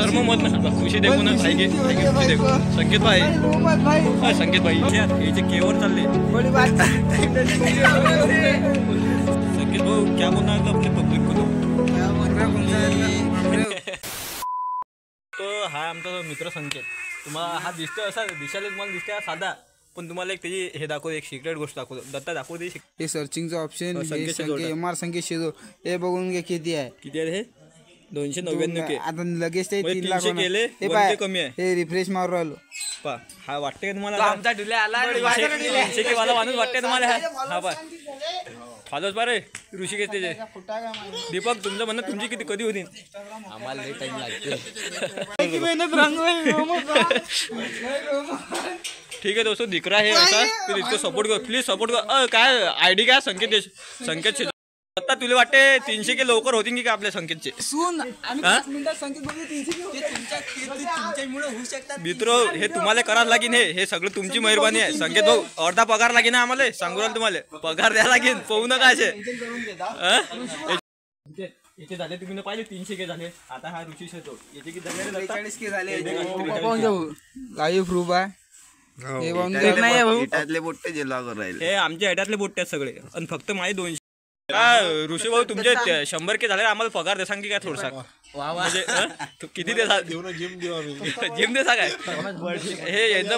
सर्व मत नका खुशी देखो ना भाई खुशी देखो संकेत भाई संकेत भाई ये जे केवर चालले संकेत भाऊ क्या बोलना है अपने पब्लिक को तो हा आमचा मित्र संकेत तुम्हाला हा दिसतोय असा दिसायला तुम्हाला दिसतोय साधा पण तुम्हाला एक त्याची हे दाखवतो एक सिक्रेट गोष्ट दाखवतो दत्ता दाखवते हे सर्चिंगचं ऑप्शन MR संकेत शेजो हे बघून घे किती आहे हे 299 के आता लगेच ते 3 लाख केले हे कमी आहे हे रिफ्रेश मारू राहिलो पा हा वाटते का तुम्हाला आमचा ढुले आला 300 के वाला माणूस वाटते तुम्हाला हा पा फादर्स बारे ऋषिकेश त्याचे दीपक तुमचं म्हणणं तुमची किती कधी होती आम्हाला लई टाइम लागते ठीक है दोस्तों दिख रहा है ऐसा फिर इसको सपोर्ट करो प्लीज सपोर्ट करो काय आयडी काय संकेत आता तुला वाटते 300 के लवकर होतील की आपल्या संकेतचे मित्र हे तुम्हाला करावं लागेल हे सगळं तुमची मेहरबानी आहे संकेत भाऊ अर्धा पगार लागेल ना आम्हाला सांगू राहिलो तुम्हाला पगार द्यायला लागेल पाहू नका असे याचे झाले तुम्ही पाहिले 300 के झाले आता हा ऋषी शेतो याचे किती झाले 43 के झाले लाईव्ह प्रूफ आहे हे आमच्या हेटातले बोट्टे आहेत सगळे आणि फक्त माझे 200 ऋषी भाऊ तुमचे 100 के झाले आम्हाला पगार दे सांग की काय थोडसा म्हणजे किती दे जिम दे काय हे यांचं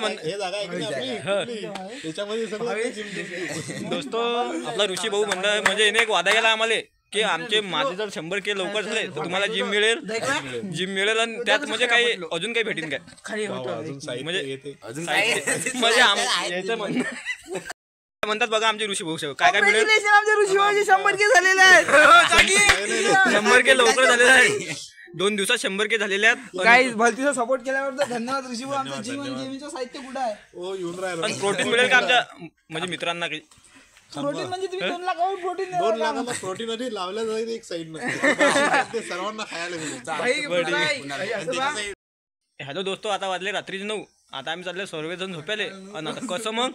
दोस्तो आपला ऋषी भाऊ म्हणणं म्हणजे याने एक वादा केला आम्हाला की आमचे माझे जर 100 के लवकर झाले तर तुम्हाला जिम मिळेल आणि त्यात म्हणजे काही अजून काही भेटेन काय म्हणजे म्हणतात बघा आमचे ऋषी भाऊ काय काय मिळेल आमच्या ऋषी भाऊ 100 के झालेले आहेत 100 के लवकर झालेले आहे 2 दिवसात 100 के झालेले आहेत गाईज भलतीचा सपोर्ट केल्यावर तर धन्यवाद ऋषी भाऊ आमचं जिम आणि गेमिंगचं साहित्य कुठं आहे ओ येऊन राहिलं आणि प्रोटीन मिळेल का आमच्या म्हणजे मित्रांना काही प्रोटीन म्हणजे तुम्ही 2 लाखावर प्रोटीन 2 लाखाला प्रोटीन आधी लावल्या जाईल एक साइड न ते सर्वांना खायला मिळेल हॅलो दोस्तो आता वाजले रात्रीचे 9 आता आम्ही चालले सर्वजण झोपायले आणि आता कसं मग